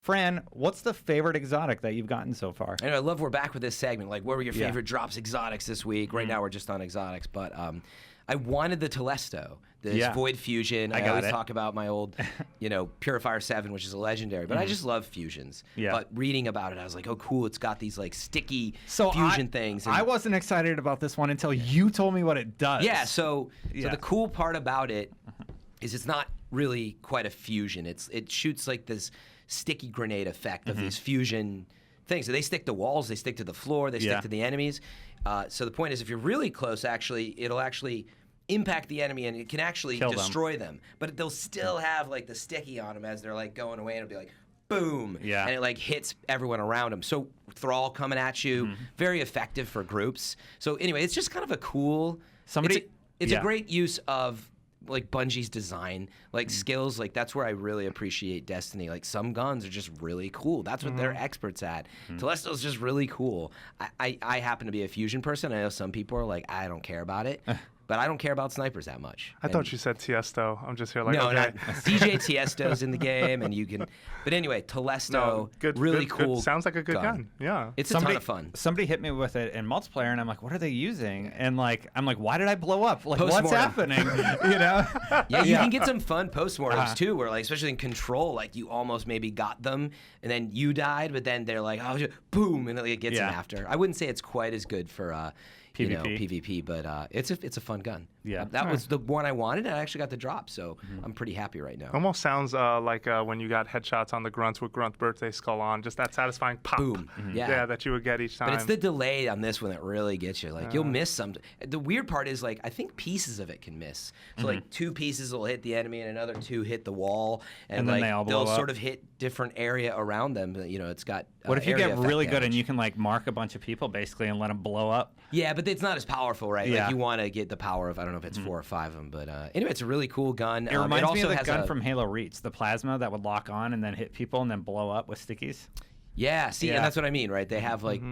Fran, what's the favorite exotic that you've gotten so far? I love we're back with this segment. Like, what were your favorite drops exotics this week? Right now we're just on exotics, but I wanted the Telesto, this Void Fusion. I always talk about my old, Purifier 7, which is a legendary, but I just love fusions. Yeah. But reading about it, I was like, oh, cool, it's got these like sticky fusion things. And I wasn't excited about this one until you told me what it does. Yeah, so the cool part about it is it's not really quite a fusion. It shoots like this sticky grenade effect of these fusion things. So they stick to walls, they stick to the floor, they stick to the enemies. So the point is, if you're really close, it'll actually impact the enemy and it can actually destroy them. But they'll still have like the sticky on them as they're like going away, and it'll be like boom, and it like hits everyone around them. So Thrall coming at you, very effective for groups. So anyway, it's just kind of a cool. It's a great use of like Bungie's design, like skills. Like that's where I really appreciate Destiny. Like some guns are just really cool. That's what they're experts at. Telesto's just really cool. I happen to be a fusion person. I know some people are like, I don't care about it. But I don't care about snipers that much. I thought you said Tiesto. I'm just here like, no, okay. Not DJ Tiesto's in the game, and you can. But anyway, Telesto, really cool. Sounds like a good gun. Yeah, it's a ton of fun. Somebody hit me with it in multiplayer, and I'm like, what are they using? And like, I'm like, why did I blow up? Like, what's happening? Yeah, you can get some fun postmortems too, where like, especially in Control, like you almost maybe got them, and then you died, but then they're like, oh, boom, and it gets them after. I wouldn't say it's quite as good for. PvP, but it's a fun gun. Yeah, that was the one I wanted, and I actually got the drop, so I'm pretty happy right now. Almost sounds like when you got headshots on the grunts with Grunt Birthday Skull on, just that satisfying pop. Boom. Yeah, that you would get each time. But it's the delay on this one that really gets you. Like you'll miss some. The weird part is like I think pieces of it can miss. So like 2 pieces will hit the enemy, and another 2 hit the wall, and then like they'll sort of hit different area around them. It's got. What if you get really good and you can like mark a bunch of people basically and let them blow up? Yeah, but it's not as powerful, right? Yeah. Like you want to get the power of, I don't know if it's 4 or 5 of them, but anyway, it's a really cool gun. It reminds me of the gun from Halo Reach, the plasma that would lock on and then hit people and then blow up with stickies. Yeah, see, and that's what I mean, right? They have like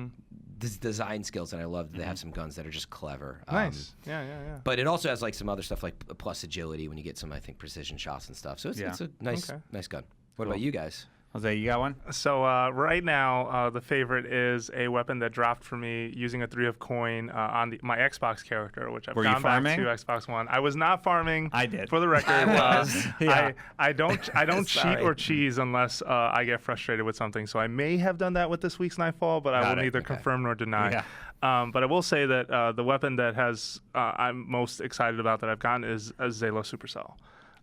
design skills, and I love that they have some guns that are just clever. Nice. Yeah. But it also has like some other stuff like plus agility when you get some, I think, precision shots and stuff. So it's a nice gun. What about you guys? Jose, you got one? So right now, the favorite is a weapon that dropped for me using a 3 of coin on my Xbox character, which I've gone back to Xbox One. I was not farming. I did. For the record, I don't cheat or cheese unless I get frustrated with something. So I may have done that with this week's Nightfall, but I will neither confirm nor deny. Yeah. But I will say that the weapon that I'm most excited about that I've gotten is a Zhalo Supercell.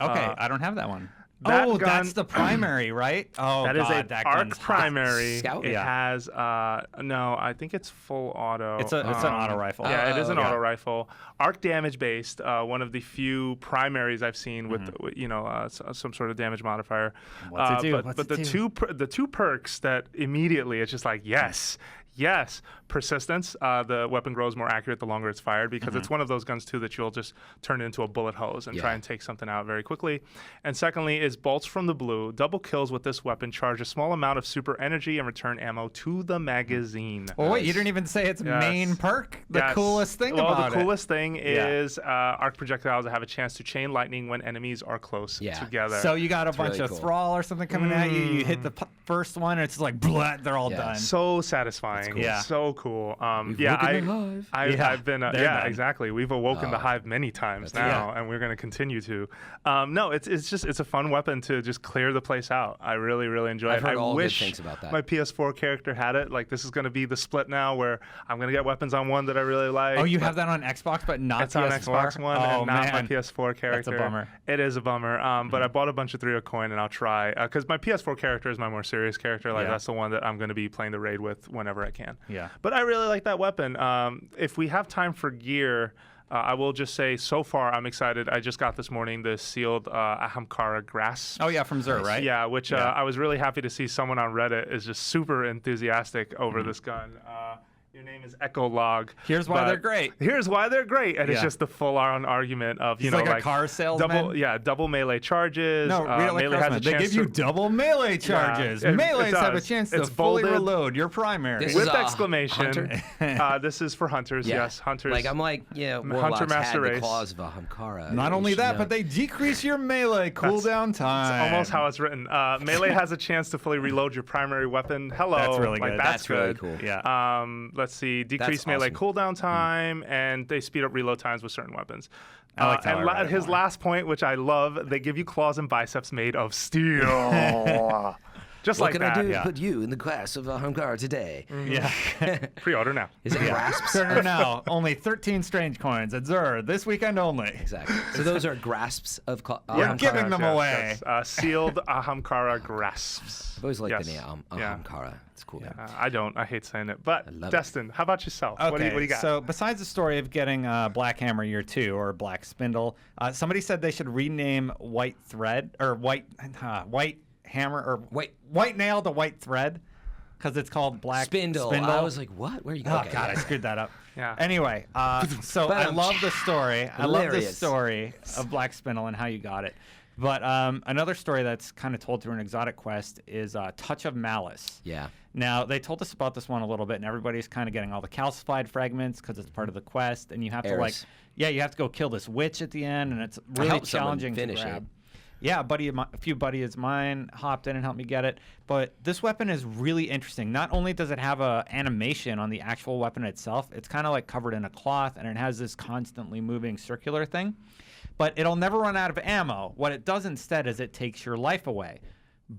Okay, I don't have that one. That's the primary, right? Oh, that is an ARC primary. Scout? It has no, I think it's full auto. It's an auto rifle. Yeah, it is an auto rifle. ARC damage based. One of the few primaries I've seen with some sort of damage modifier. What's it do? But the two perks that immediately it's just like yes, persistence. The weapon grows more accurate the longer it's fired because it's one of those guns too that you'll just turn into a bullet hose and try and take something out very quickly. And secondly is bolts from the blue. Double kills with this weapon charge a small amount of super energy and return ammo to the magazine. Well, wait, you didn't even say its main perk. The coolest thing about it. Well, the coolest thing is arc projectiles that have a chance to chain lightning when enemies are close together. So you got a bunch of Thrall or something coming at you. You hit the first one, and it's like, blah, they're all done. So satisfying. Cool. Yeah. So cool. I've been exactly. We've awoken the hive many times now, and we're going to continue to. No, it's a fun weapon to just clear the place out. I really enjoy it. I wish good things about that. My PS4 character had it. Like this is going to be the split now, where I'm going to get weapons on one that I really like. Oh, you have that on Xbox, but not it's PS4? on Xbox One and not my PS4 character. That's a bummer. It is a bummer. But I bought a bunch of 3 of coin, and I'll try because my PS4 character is my more serious character. Like that's the one that I'm going to be playing the raid with whenever I can. Yeah. But I really like that weapon. If we have time for gear, I will just say so far I'm excited. I just got this morning the sealed Ahamkara grass. Oh yeah, from Xur, right? Yeah, which I was really happy to see someone on Reddit is just super enthusiastic over this gun. Your name is Echolog. Here's why they're great. Here's why they're great. And it's just the full-on argument of, He's know, like a car salesman. double melee charges. No, read it like melee has a they chance give you double melee charges. Melees have a chance to fully reload your primary. This with is, exclamation. This is for hunters. Yes, hunters. Warlocks Hunter Master had Race. the claws of Ahamkara. Not only that, but they decrease your melee cooldown time. That's almost how it's written. Melee has a chance to fully reload your primary weapon. Hello. That's really good. That's really good. cool. Yeah. Let's see. Decrease melee cooldown time, and they speed up reload times with certain weapons. I like how I read it his more. last point, which I love, they give you claws and biceps made of steel. Just What like can that. I do to put you in the class of Ahamkara today? Yeah. Pre-order now. Is it grasps? Order now. Only 13 strange coins at Zur this weekend only. Exactly. So those are grasps of We're Ahamkara. giving them away. Yes. Sealed Ahamkara grasps. I've always liked Yes. the name Yeah. Ahamkara. It's a cool. name. I don't. I hate saying it. But love it. Destin, how about yourself? Okay, What do you got? so besides the story of getting Black Hammer Year 2 or Black Spindle, somebody said they should rename White Thread or White Hammer or White Nail to White Thread because it's called Black Spindle. I was like, what? Where are you going? Oh, God, I screwed that up. Yeah. Anyway, so I love the story. I love the story of Black Spindle and how you got it. But another story that's kind of told through an exotic quest is Touch of Malice. Yeah. Now, they told us about this one a little bit, and everybody's kind of getting all the calcified fragments because it's part of the quest, and you have to, you have to go kill this witch at the end, and it's really challenging to grab. Yeah, a few buddies of mine hopped in and helped me get it. But this weapon is really interesting. Not only does it have a animation on the actual weapon itself, it's kind of like covered in a cloth, and it has this constantly moving circular thing. But it'll never run out of ammo. What it does instead is it takes your life away.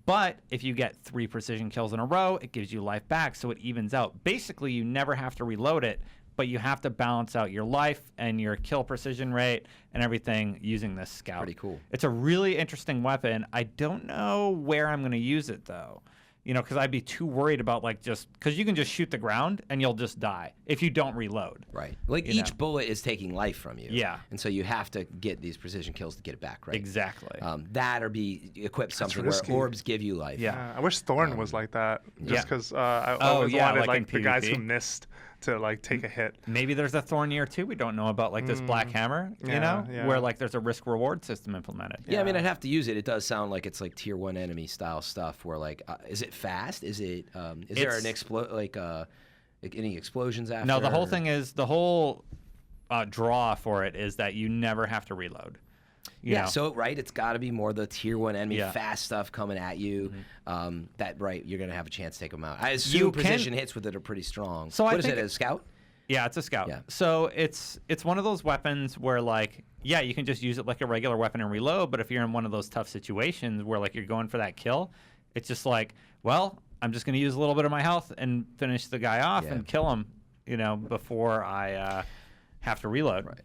But if you get 3 precision kills in a row, it gives you life back, so it evens out. Basically, you never have to reload it, but you have to balance out your life and your kill precision rate and everything using this scout. Pretty cool. It's a really interesting weapon. I don't know where I'm going to use it, though. Because I'd be too worried about because you can just shoot the ground and you'll just die if you don't reload. Right. Like each bullet is taking life from you. Yeah. And so you have to get these precision kills to get it back, right? Exactly. That or be equipped something where orbs give you life. Yeah. I wish Thorn was like that. Just because I always like wanted the guys PvP. who missed to take a hit. Maybe there's a Thorn Year 2 we don't know about, like this Black Hammer, where there's a risk reward system implemented. Yeah, I mean, I'd have to use it. It does sound like it's like tier 1 enemy style stuff where is it fast? Is it is there an any explosions after? No, the whole thing is the whole draw for it is that you never have to reload. You know? So it's got to be more the tier 1 enemy fast stuff coming at you. You're gonna have a chance to take them out. I assume precision hits with it are pretty strong. So what is it? A scout? Yeah, it's a scout. Yeah. So it's one of those weapons where you can just use it like a regular weapon and reload. But if you're in one of those tough situations where you're going for that kill, it's just I'm just gonna use a little bit of my health and finish the guy off and kill him, before I have to reload. Right.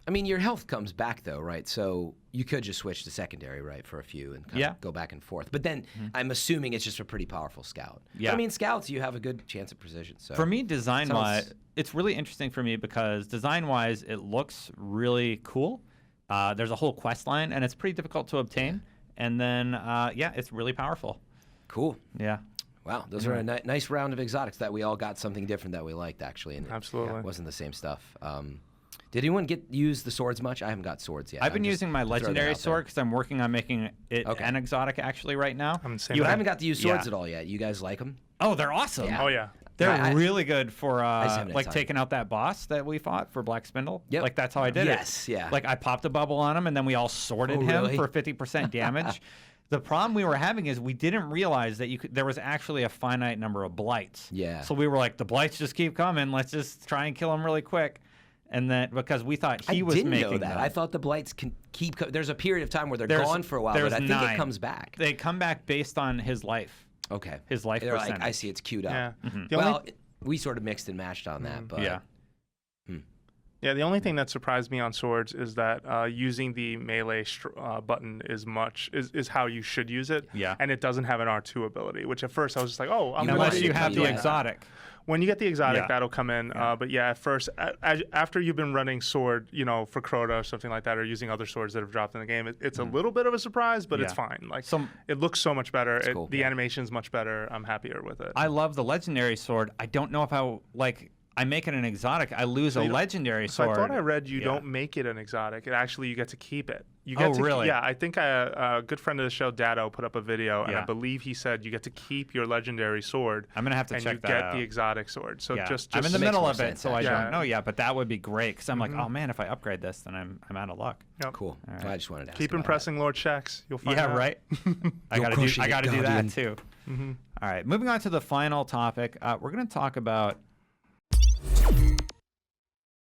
I mean, your health comes back though, right? So you could just switch to secondary, right, for a few and kind of go back and forth. But then I'm assuming it's just a pretty powerful scout. Yeah. But, I mean, scouts, you have a good chance of precision. So for me, design-wise, it's really interesting for me because design-wise, it looks really cool. There's a whole quest line, and it's pretty difficult to obtain. And then, it's really powerful. Cool. Yeah. Wow, those are a nice round of exotics that we all got something different that we liked, actually. And Absolutely. It wasn't the same stuff. Did anyone use the swords much? I haven't got swords yet. I've been using my legendary sword because I'm working on making it an exotic actually right now. I haven't got to use swords at all yet. You guys like them? Oh, they're awesome. Oh, yeah. They're really good for like taking out that boss that we fought for Black Spindle. Yep. That's how I did it. Yes, yeah. I popped a bubble on him and then we all sorted him for 50% damage. The problem we were having is we didn't realize that there was actually a finite number of blights. Yeah. So we were like, the blights just keep coming. Let's just try and kill them really quick. And then because we thought he was making I didn't know that. them. I thought the blights can keep. There's a period of time where they're gone for a while, but I think it comes back. They come back based on his life. Okay. His life percentage. I see. It's queued up. Yeah. We sort of mixed and matched on that, but yeah. Yeah, the only thing that surprised me on swords is that using the melee button is how you should use it. Yeah. And it doesn't have an R2 ability, which at first I was just like, unless you have the exotic. When you get the exotic, that'll come in. But at first, after you've been running sword, for Crota or something like that, or using other swords that have dropped in the game, it's a little bit of a surprise, but it's fine. It looks so much better. Cool. The animation's much better. I'm happier with it. I love the legendary sword. I don't know if I make it an exotic, I lose a legendary sword. So I thought I read you don't make it an exotic. Actually, you get to keep it. You get really? Yeah, I think a good friend of the show, Dado, put up a video, and I believe he said you get to keep your legendary sword. I'm gonna have to check that out. And you get the exotic sword. So just I'm in the middle of it, so I don't know yet. But that would be great because I'm like, oh man, if I upgrade this, then I'm out of luck. Yep. Cool. Right. I just wanted to ask keep impressing Lord Shax. You'll find out. Yeah, right. I gotta do that too. All right, moving on to the final topic. We're gonna talk about